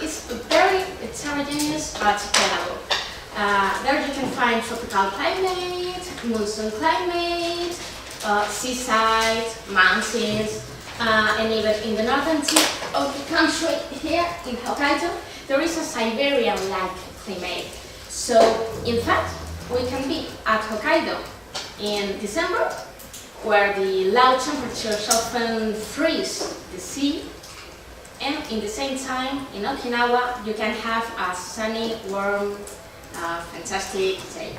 It's a very heterogeneous archipelago. There you can find tropical climate, monsoon climate, seaside, mountains, and even in the northern tip of the country here in Hokkaido, there is a Siberian-like climate. So, in fact, we can be at Hokkaido in December, where the low temperatures often freeze the sea, and in the same time, in Okinawa, you can have a sunny, warm, fantastic day.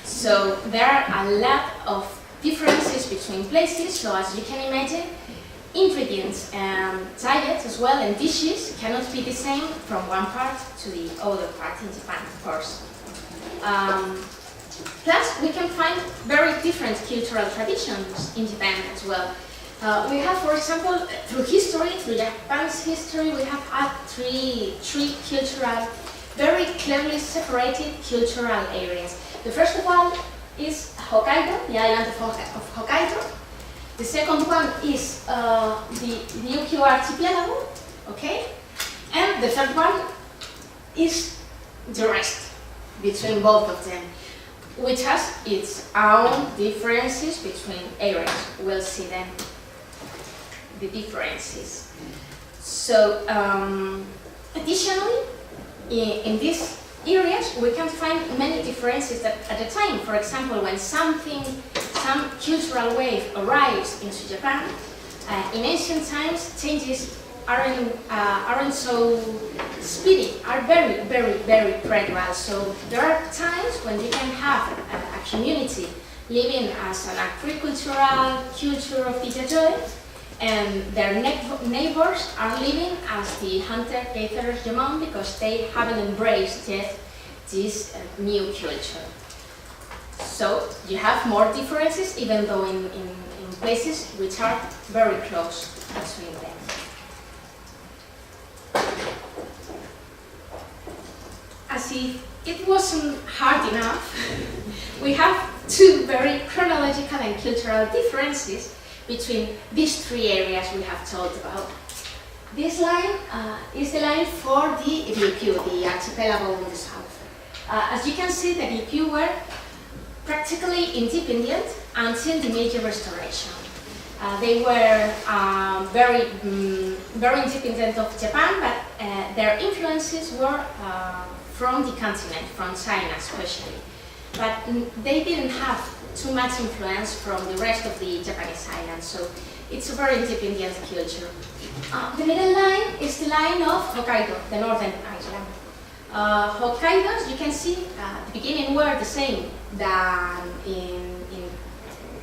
So there are a lot of differences between places, so as you can imagine, ingredients and diets as well and dishes cannot be the same from one part to the other part in Japan, of course. Plus, we can find very different cultural traditions in Japan as well. We have, for example, through history, through Japan's history, we have had three cultural, very clearly separated cultural areas. The first of all is Hokkaido, the island of Hokkaido. The second one is the Ryukyu archipelago, okay? And the third one is the rest between both of them, which has its own differences between areas. We'll see then the differences. So, additionally, in these areas, we can find many differences that at the time, for example, when some cultural wave arrives into Japan, in ancient times, changes aren't so speedy, are very, very, very gradual. So there are times when you can have a community living as an agricultural culture of the Yayoi, and their neighbors are living as the hunter-gatherers Yamon because they haven't embraced yet this new culture. So you have more differences, even though in places which are very close between them. As if it wasn't hard enough, we have two very chronological and cultural differences between these three areas we have talked about. This line is the line for the Ryukyu, the archipelago in the south. As you can see, the Ryukyu were practically independent until the Meiji Restoration. They were very independent of Japan, but their influences were from the continent, from China especially. But they didn't have too much influence from the rest of the Japanese islands, so it's a very independent culture. The middle line is the line of Hokkaido, the northern island. Hokkaido, as you can see, at the beginning were the same than in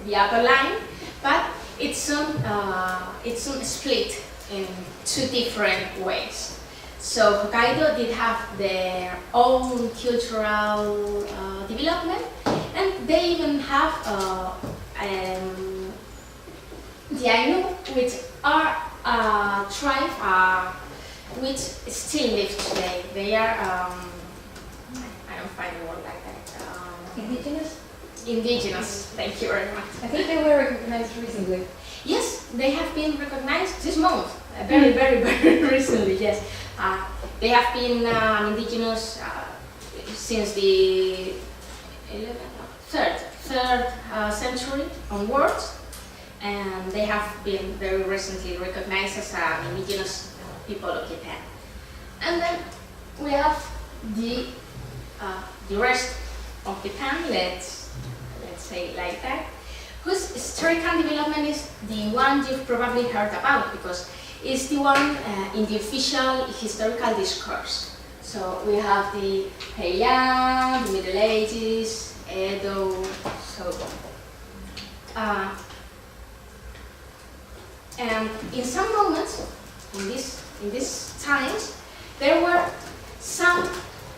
the upper line, but it's soon split in two different ways. So Hokkaido did have their own cultural development, and they even have the Ainu, which are a tribe which still live today. They are, I don't find a word like that. Indigenous? Indigenous, thank you very much. I think they were recognized recently. Yes, they have been recognized this month, very, very, very recently, yes. They have been indigenous since the 3rd century onwards, and they have been very recently recognized as indigenous people of Japan. And then we have the rest of Japan, let's say like that, whose historical development is the one you've probably heard about, because it's the one in the official historical discourse. So we have the Heian, the Middle Ages, Edo, so and in some moments, in these times, there were some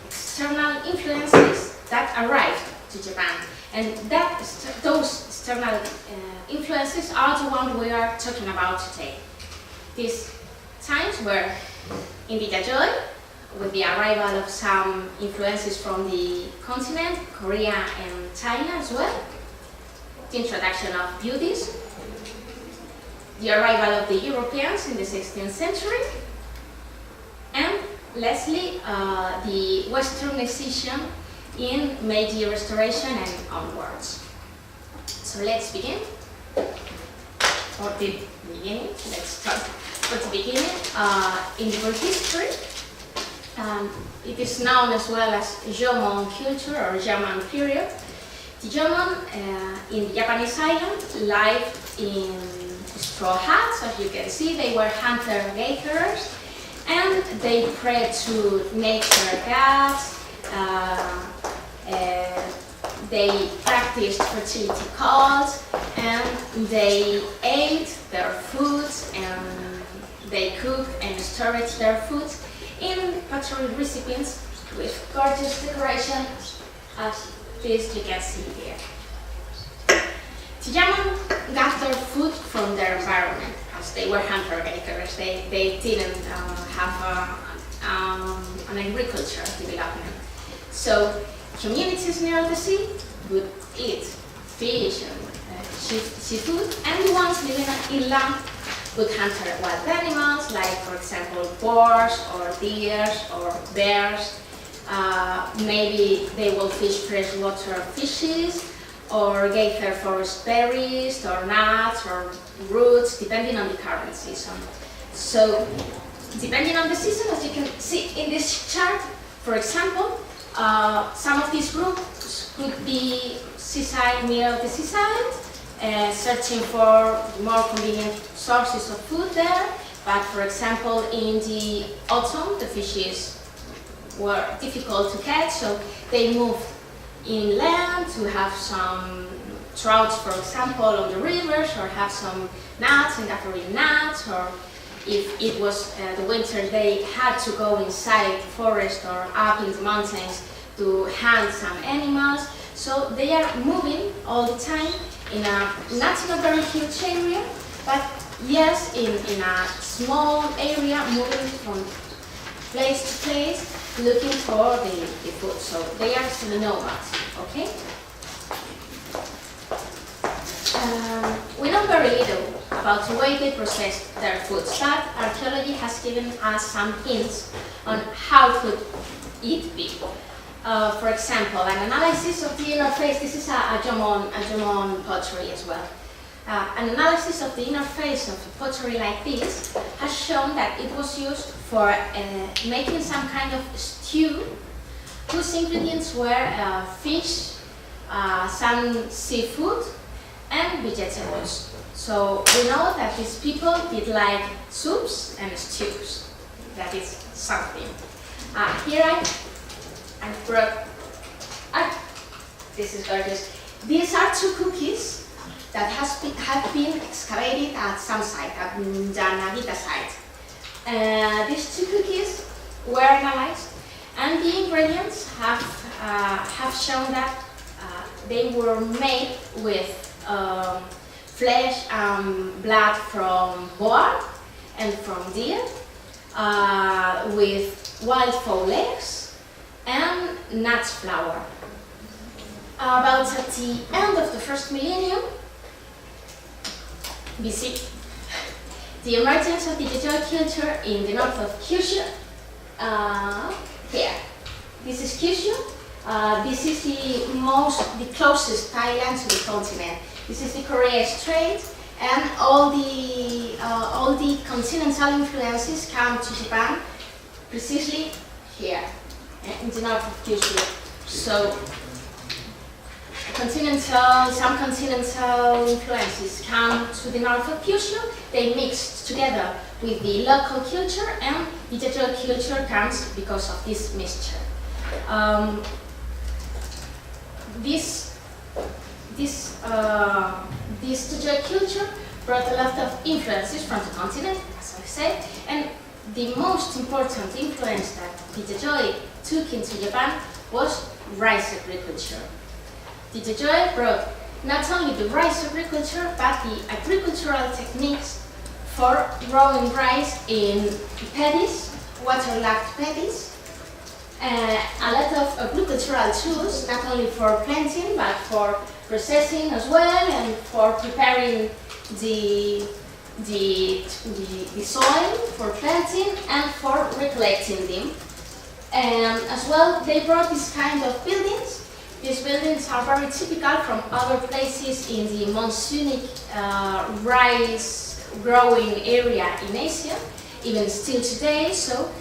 external influences that arrived to Japan, and those external influences are the ones we are talking about today. These times were in the Yayoi, with the arrival of some influences from the continent, Korea and China as well, the introduction of Buddhism, the arrival of the Europeans in the 16th century, and lastly, the Westernization in Meiji Restoration and onwards. So let's begin. For the beginning, let's start with the beginning. In the history, it is known as well as Jomon culture or Jomon period. The Jomon in the Japanese island lived in straw huts. As you can see, they were hunter-gatherers, and they prayed to nature gods. They practiced fertility cults, and they ate their foods, and they cooked and stored their foods in pottery recipients with gorgeous decorations, as this you can see here. The Jomon got their food from their environment, as they were hunter-gatherers. They didn't have an agriculture development. So communities near the sea would eat fish and seafood, and the ones living inland would hunt wild animals, like, for example, boars or deer or bears. Maybe they will fish freshwater fishes or gather forest berries or nuts or roots, depending on the current season. So, depending on the season, as you can see in this chart, for example, some of these groups could be seaside, near the seaside, searching for more convenient sources of food there. But for example, in the autumn, the fishes were difficult to catch, so they moved inland to have some trouts, for example, on the rivers, or have some nuts and gathering nuts, or if it was the winter, they had to go inside the forest or up in the mountains to hunt some animals. So they are moving all the time in not in a very huge area, but yes, in a small area, moving from place to place, looking for the food. So they are semi-nomads, okay? We know very little about the way they processed their foods, but archaeology has given us some hints on how could it be. For example, an analysis of the interface, this is a Jomon pottery as well. An analysis of the interface of a pottery like this has shown that it was used for making some kind of stew whose ingredients were fish, some seafood, and vegetables. So we know that these people did like soups and stews. That is something. Here I brought, this is gorgeous. These are two cookies that have been excavated at some site, at the Nagita site. These two cookies were analyzed, and the ingredients have shown that they were made with flesh and blood from boar and from deer, with wild fowl legs and nuts flour. About at the end of the first millennium BC, the emergence of the Yayoi culture in the north of Kyushu. Here, this is Kyushu. This is the closest island to the continent. This is the Korea Strait, and all the continental influences come to Japan precisely here, in the north of Kyushu. So, some continental influences come to the north of Kyushu. They mix together with the local culture, and the Yayoi culture comes because of this mixture. This Yayoi culture brought a lot of influences from the continent, as I said, and the most important influence that the Yayoi took into Japan was rice agriculture. The Yayoi brought not only the rice agriculture, but the agricultural techniques for growing rice in paddies, waterlogged paddies, a lot of agricultural tools, not only for planting, but for processing as well, and for preparing the the soil for planting and for recollecting them. And as well, they brought this kind of buildings. These buildings are very typical from other places in the monsoonic rice growing area in Asia, even still today. So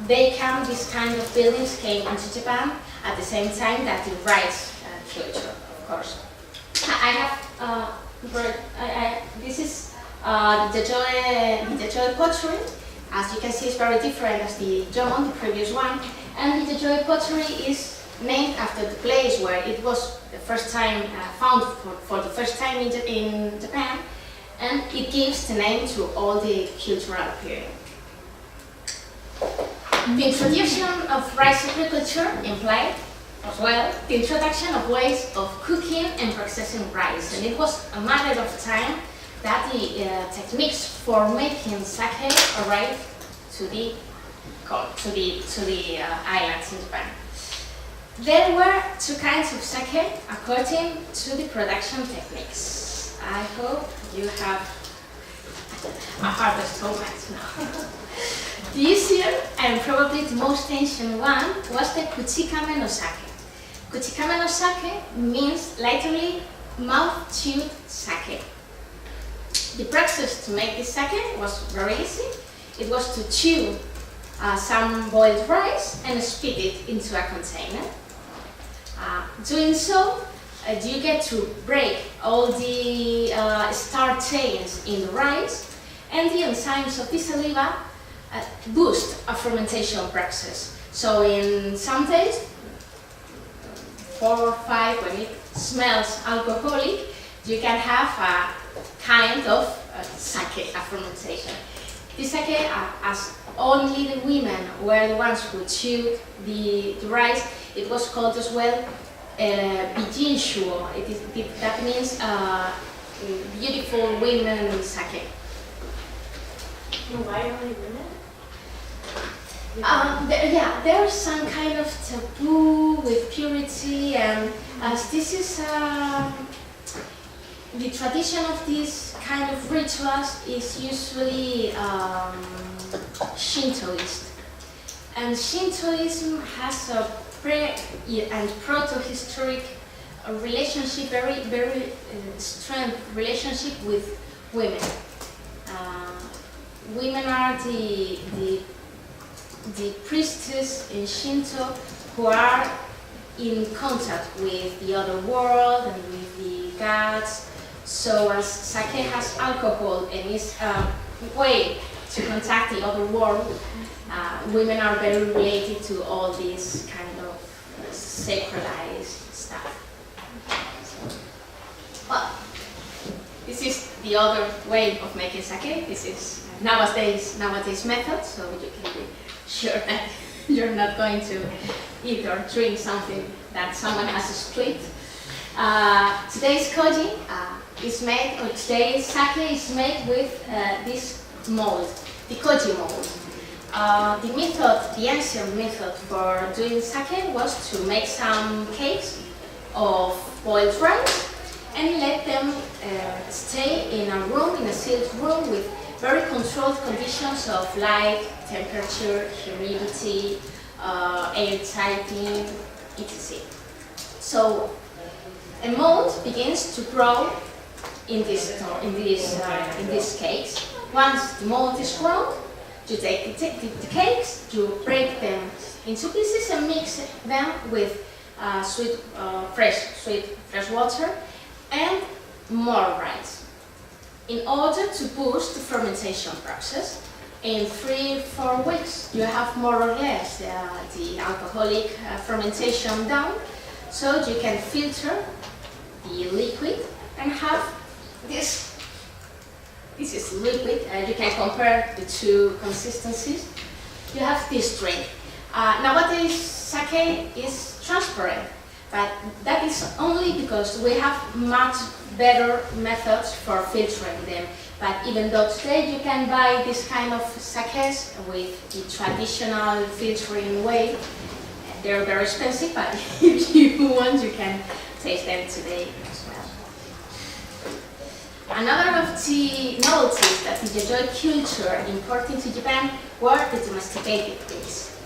these kind of buildings came into Japan at the same time that the rice culture, of course. This is the Joy pottery. As you can see, it's very different as the Jomon, the previous one. And the Joy pottery is named after the place where it was the first time found for the first time in Japan, and it gives the name to all the cultural period. The introduction of rice agriculture implied as well the introduction of ways of cooking and processing rice, and it was a matter of time that the techniques for making sake arrived to the islands in Japan. There were two kinds of sake according to the production techniques. I hope you have a harvest moment now. The easier and probably the most ancient one was the kuchikame no sake. Kuchikame no sake means literally mouth-chewed sake. The process to make this sake was very easy. It was to chew some boiled rice and spit it into a container. Doing so, you get to break all the starch chains in the rice, and the enzymes of the saliva boost a fermentation process. So in some days, 4 or 5, when it smells alcoholic, you can have a kind of sake, a fermentation. This sake, as only the women were the ones who chewed the rice, it was called as well bijinshuo. That means beautiful women sake. Why only women? There's some kind of taboo with purity, and as this is the tradition of these kind of rituals is usually Shintoist, and Shintoism has a and proto-historic relationship, very strong relationship with women. Women are the priestess in Shinto who are in contact with the other world and with the gods. So as sake has alcohol and is a way to contact the other world, women are very related to all this kind of sacralized stuff. Well, this is the other way of making sake. This is nowadays method, so you can be sure that you're not going to eat or drink something that someone has split. Today's koji is made, or today's sake is made with this mold, the koji mold. The ancient method for doing sake was to make some cakes of boiled rice and let them stay in a room, in a sealed room with very controlled conditions of light, temperature, humidity, air tightening, etc. So a mold begins to grow in these cakes. Once the mold is grown, you take the cakes, you break them into pieces and mix them with fresh water and more rice, in order to boost the fermentation process. In 3-4 weeks, you have more or less the alcoholic fermentation done, so you can filter the liquid and have this. This is liquid. You can compare the two consistencies. You have this drink. Nowadays, sake is transparent, but that is only because we have much better methods for filtering them. But even though today you can buy this kind of sakes with the traditional filtering way, they're very expensive, but if you want, you can taste them today as well. Another of the novelties that the Yayoi culture imported to Japan were the domesticated pigs.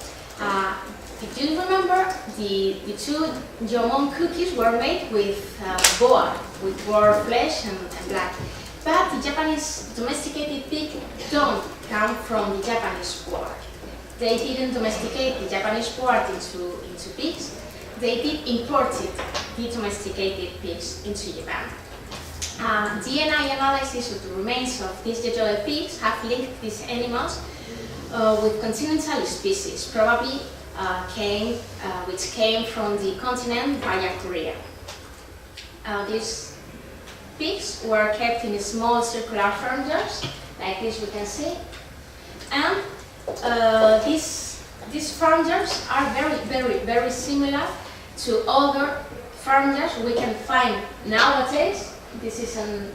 If you remember, the two Jomon cookies were made with boar flesh and blood. But the Japanese domesticated pig don't come from the Japanese boar. They didn't domesticate the Japanese boar into pigs. They did import the domesticated pigs into Japan. DNA analysis of the remains of these Yayoi pigs have linked these animals with continental species, probably which came from the continent via Korea. These pigs were kept in small circular farmyards, like this we can see, and these farmyards are very similar to other farmyards we can find nowadays. This is an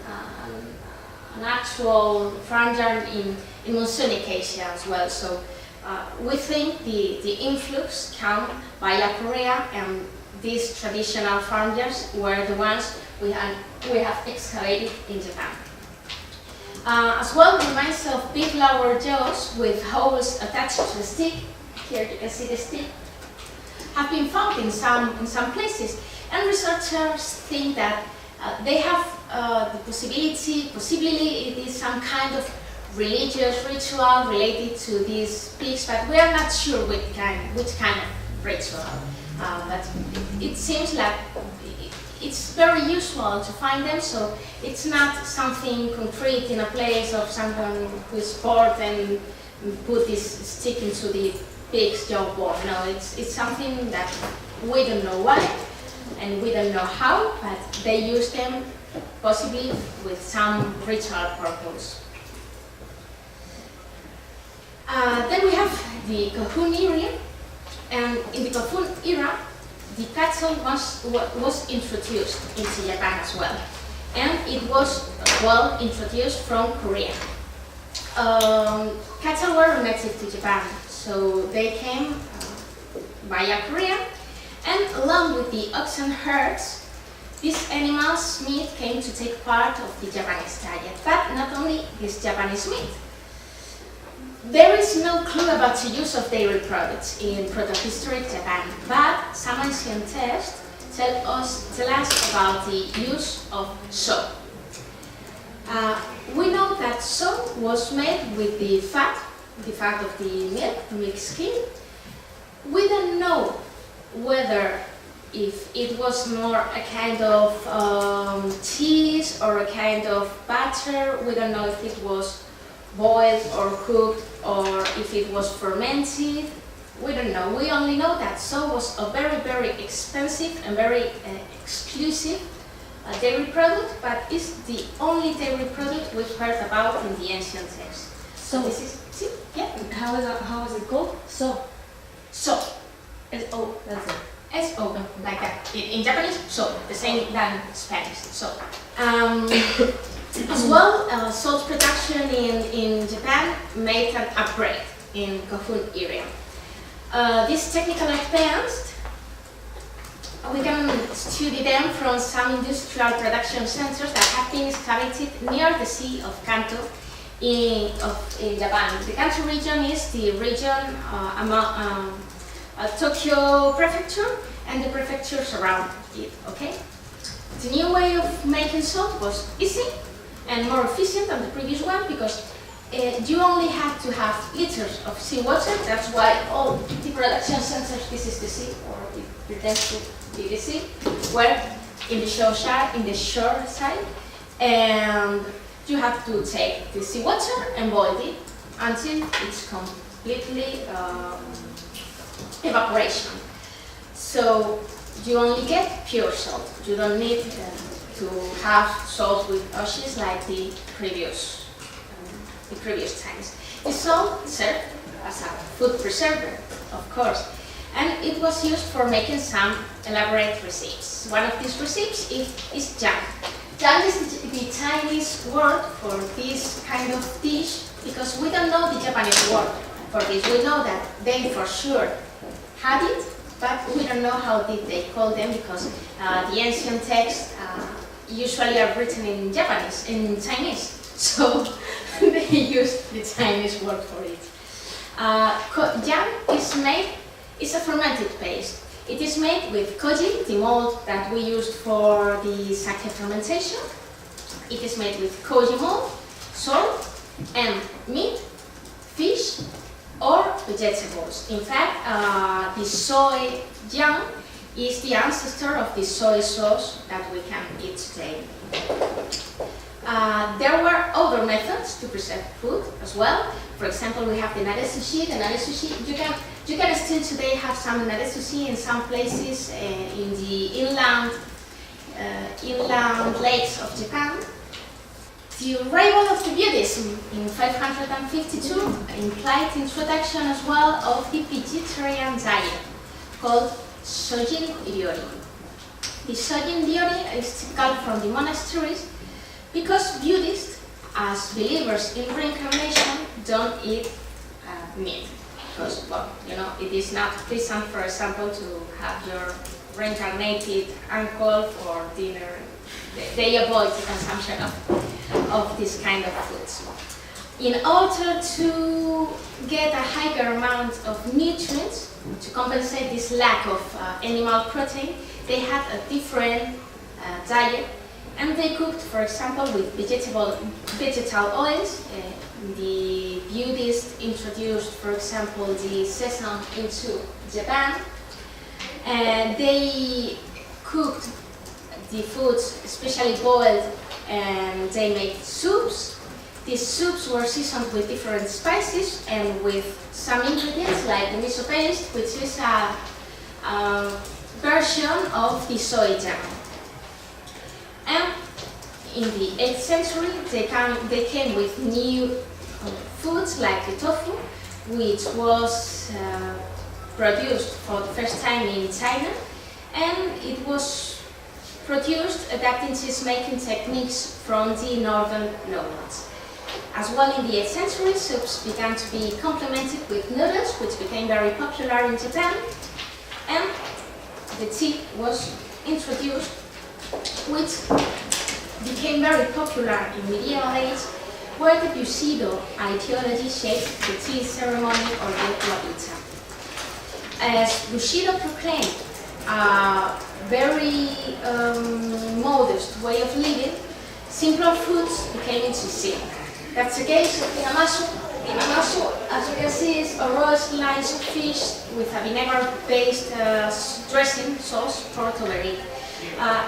actual farmyard in Monsonic Asia as well. So we think the influx came via Korea, and these traditional farmyards were the ones we have excavated in Japan. As well, remains of big lower jaws with holes attached to the stick, here you can see the stick, have been found in some places, and researchers think that they have the possibly it is some kind of religious ritual related to these pigs, but we are not sure which kind of ritual. But it seems like it's very usual to find them, so it's not something concrete in a place of someone who is bored and put this stick into the pig's jawbone. No, it's something that we don't know why and we don't know how, but they use them possibly with some ritual purpose. Then we have the Kofun era, and in the Kofun era, the cattle was introduced into Japan as well, and it was well introduced from Korea. Cattle were native to Japan, so they came via Korea, and along with the oxen herds, these animals' meat came to take part of the Japanese diet. But not only this Japanese meat. There is no clue about the use of dairy products in protohistoric Japan, but some ancient texts tell us about the use of so. We know that so was made with the fat of the milk skin. We don't know whether if it was more a kind of cheese or a kind of butter. We don't know if it was boiled or cooked or if it was fermented. We don't know. We only know that so was a very expensive and very exclusive dairy product, but it's the only dairy product we've heard about in the ancient text. So this is, see? Yeah. How is it called? So. S-O. That's it. S-O, like that. In Japanese, so, the same than Spanish, so. As well, salt production in Japan made an upgrade in Kofun area. These technical advanced, we can study them from some industrial production centers that have been excavated near the Sea of Kanto in Japan. The Kanto region is the region among Tokyo Prefecture and the prefectures around it, okay? The new way of making salt was easy and more efficient than the previous one because you only have to have liters of seawater. That's why all the production centers, this is the sea, or it pretends to be the sea, were in the shore side, and you have to take the seawater and boil it until it's completely evaporation. So you only get pure salt. You don't need to have salt with ashes like the previous times. The salt served as a food preserver, of course, and it was used for making some elaborate recipes. One of these recipes is jang. Jang is the Chinese word for this kind of dish because we don't know the Japanese word for this. We know that they for sure had it, but we don't know how did they call them because the ancient texts usually are written in Japanese, in Chinese, so they use the Chinese word for it. Jam is a fermented paste. It is made with koji, the mold that we used for the sake fermentation. It is made with koji mold, salt, and meat, fish, or vegetables. In fact, the soy jam is the ancestor of the soy sauce that we can eat today. There were other methods to preserve food as well. For example, we have the nare sushi. The nare sushi, you can still today have some nare sushi in some places in the inland lakes of Japan. The arrival of the Buddhism in 552 implied the introduction as well of the vegetarian diet called Sojin Ryori. The Sojin Ryori is typical from the monasteries because Buddhists, as believers in reincarnation, don't eat meat. Because, well, you know, it is not pleasant, for example, to have your reincarnated uncle for dinner. They avoid the consumption of this kind of foods. In order to get a higher amount of nutrients, to compensate this lack of animal protein, they had a different diet, and they cooked, for example, with vegetal oils. The Buddhists introduced, for example, the sesame into Japan, and they cooked the foods, especially boiled, and they made soups. These soups were seasoned with different spices and with some ingredients like the miso paste, which is a version of the soy jam. And in the 8th century, they came with new foods like the tofu, which was produced for the first time in China, and it was produced adapting cheese-making techniques from the northern nomads. As well, in the 8th century, soups began to be complemented with noodles, which became very popular in Japan, and the tea was introduced, which became very popular in medieval age, where the Bushido ideology shaped the tea ceremony or the wabita. As Bushido proclaimed a very modest way of living, simpler foods became easy. That's the case of the namasu. The namasu, as you can see, is a raw slice of fish with a vinegar-based dressing sauce poured over it.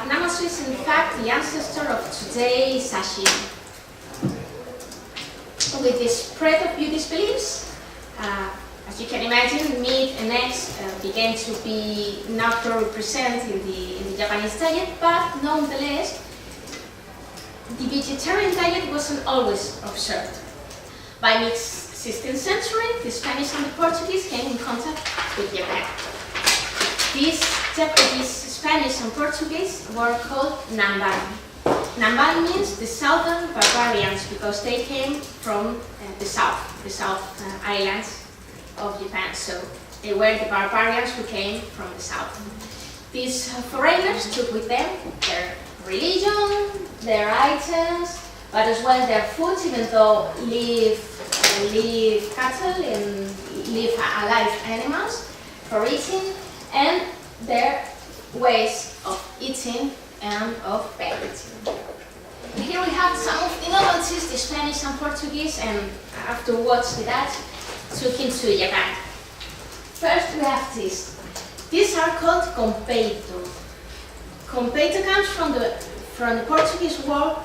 Namasu is in fact the ancestor of today's sashimi. With the spread of Buddhist beliefs, as you can imagine, meat and eggs began to be not very present in the Japanese diet, but nonetheless, the vegetarian diet wasn't always observed. By mid-16th century, the Spanish and the Portuguese came in contact with Japan. These Japanese, Spanish and Portuguese were called Namban. Namban means the southern barbarians because they came from the south islands of Japan. So they were the barbarians who came from the south. These foreigners took with them their religion, their items, but as well their food, even though live cattle and live alive animals for eating, and their ways of eating and of packaging. Here we have some of the novelties the Spanish and Portuguese, and afterwards the Dutch, took into Japan. First we have this. These are called compeito. Compeito comes from the Portuguese word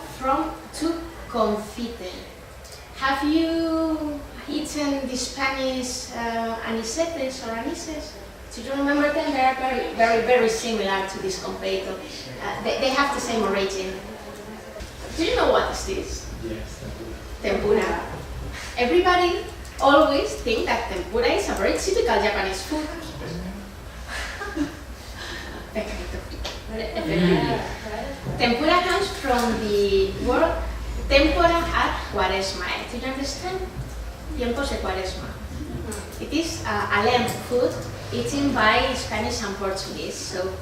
to confite. Have you eaten the Spanish anisetes or anises? Do you remember them? They are very similar to this compeito. They have the same origin. Do you know what is this? Yes, Tempura. Everybody always think that tempura is a very typical Japanese food. Tempura comes from the word tempora at Cuaresma. Do you understand? Tiempos de Cuaresma. It is a Lent food eaten by Spanish and Portuguese. So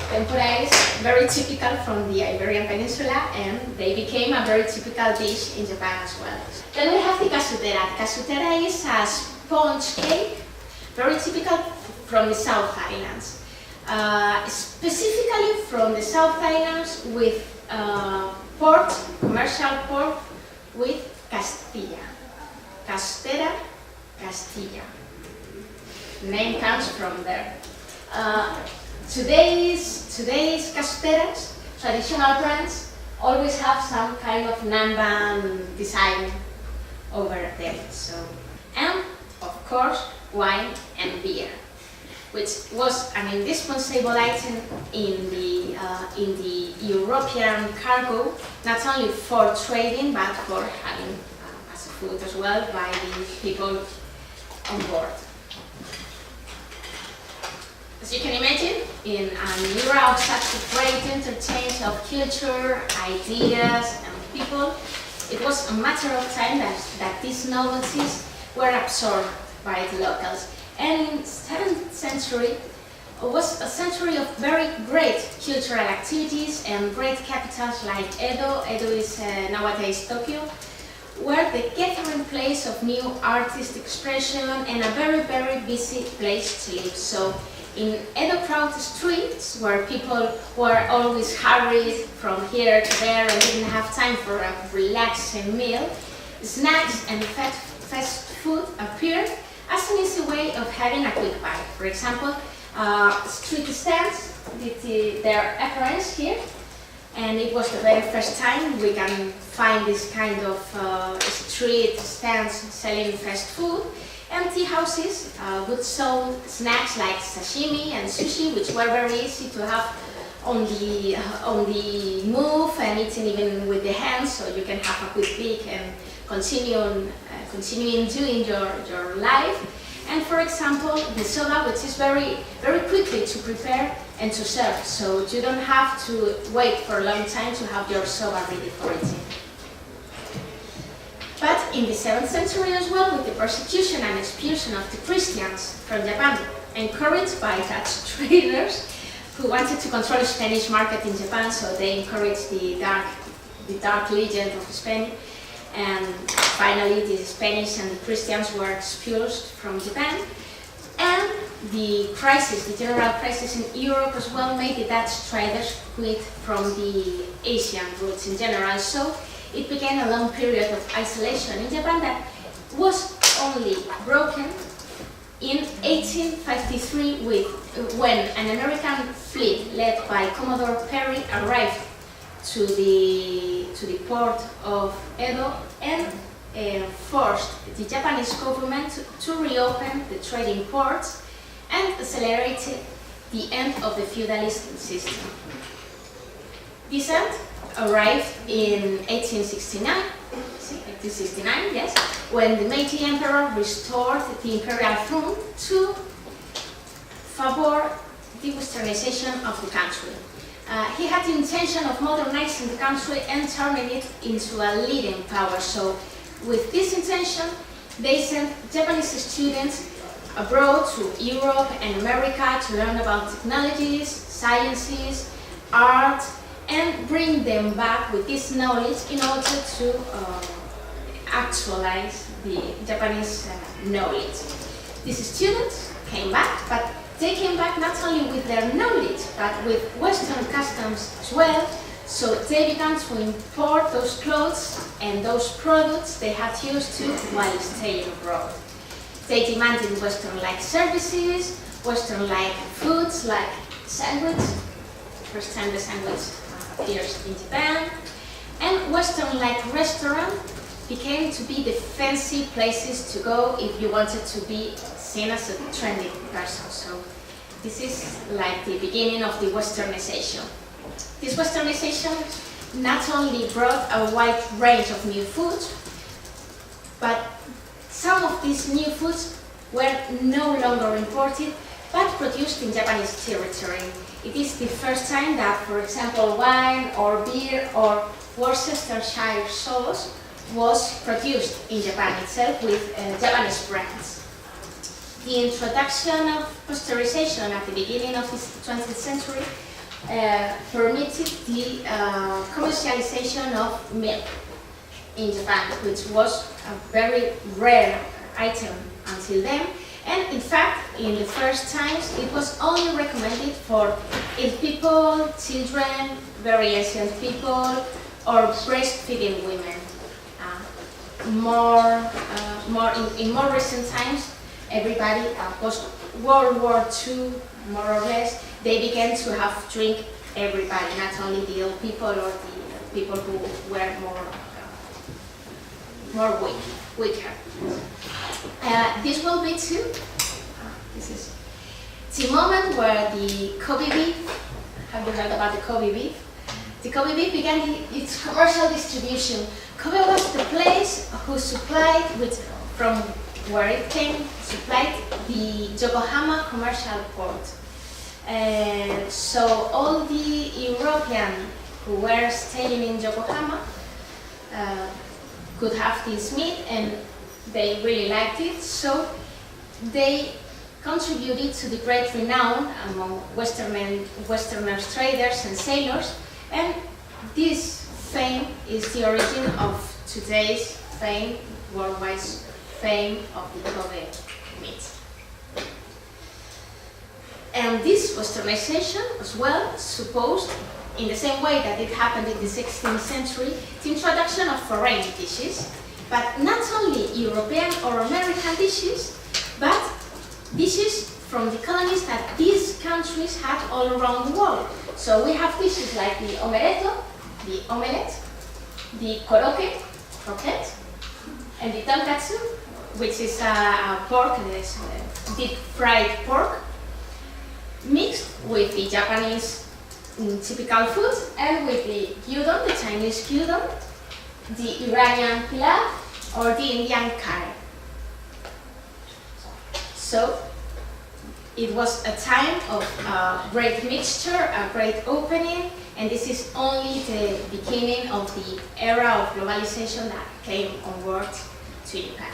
Tempura is very typical from the Iberian Peninsula, and they became a very typical dish in Japan as well. Then we have the casutera. Casutera is a sponge cake, very typical from the South Islands. Specifically from the South Islands with pork, commercial pork with Castilla. Casutera, Castilla. The name comes from there. Today's casuteras, traditional brands, always have some kind of Namban design over them. So, and of course, wine and beer, which was an indispensable item in the European cargo, not only for trading but for having as a food as well by the people on board. As you can imagine, in an era of such a great interchange of culture, ideas, and people, it was a matter of time that these novelties were absorbed by the locals. And in the 7th century, it was a century of very great cultural activities, and great capitals like Edo. Edo is nowadays Tokyo, were the gathering place of new artist expression and a very, very busy place to live. So, in Edo crowded streets, where people were always hurried from here to there and didn't have time for a relaxing meal, snacks and fast food appeared as an easy way of having a quick bite. For example, street stands did their appearance here, and it was the very first time we can find this kind of street stands selling fast food. And tea houses would sell snacks like sashimi and sushi, which were very easy to have on the move and eating even with the hands, so you can have a quick peek and continue doing your life. And for example, the soba, which is very, very quickly to prepare and to serve, so you don't have to wait for a long time to have your soba ready for eating. But in the 7th century as well, with the persecution and expulsion of the Christians from Japan, encouraged by Dutch traders who wanted to control the Spanish market in Japan, so they encouraged the dark legend of Spain, and finally the Spanish and the Christians were expelled from Japan. And the general crisis in Europe as well, made the Dutch traders quit from the Asian routes in general. So it began a long period of isolation in Japan that was only broken in 1853 when an American fleet led by Commodore Perry arrived to the port of Edo and forced the Japanese government to reopen the trading ports and accelerated the end of the feudalist system. This end arrived in 1869, yes, when the Meiji Emperor restored the imperial throne to favor the westernization of the country. He had the intention of modernizing the country and turning it into a leading power. So, with this intention, they sent Japanese students abroad to Europe and America to learn about technologies, sciences, art, and bring them back with this knowledge in order to actualize the Japanese knowledge. These students came back, but they came back not only with their knowledge, but with Western customs as well. So they began to import those clothes and those products they had used to while staying abroad. They demanded Western-like services, Western-like foods like sandwich. First time the sandwich appears in Japan, and Western-like restaurant became to be the fancy places to go if you wanted to be seen as a trendy person. So this is like the beginning of the Westernization. This Westernization not only brought a wide range of new foods, but some of these new foods were no longer imported, but produced in Japanese territory. It is the first time that, for example, wine or beer or Worcestershire sauce was produced in Japan itself with Japanese brands. The introduction of pasteurization at the beginning of the 20th century permitted the commercialization of milk in Japan, which was a very rare item until then. And in fact, in the first times, it was only recommended for ill people, children, very ancient people, or breastfeeding women. In more recent times, everybody, post World War II, more or less, they began to have drink everybody, not only the old people or the people who were weaker. This will be too. This is the moment where the Kobe beef. Have you heard about the Kobe beef? The Kobe beef began its commercial distribution. Kobe was the place who supplied, from where it came, supplied the Yokohama commercial port. So all the Europeans who were staying in Yokohama could have this meat, and they really liked it. So they contributed to the great renown among Westerners, traders and sailors, and this fame is the origin of today's fame, worldwide fame of the Kobe meat. And this westernization as well supposed, in the same way that it happened in the 16th century, the introduction of foreign dishes, but not only European or American dishes, but dishes from the colonies that these countries had all around the world. So we have dishes like the omeletto, the omelette, the koroke, croquette, and the tonkatsu, which is a pork, deep fried pork, mixed with the Japanese typical food and with the gyudon, the Chinese gyudon, the Iranian pilaf, or the Indian curry. So it was a time of great mixture, a great opening, and this is only the beginning of the era of globalization that came onward to Japan.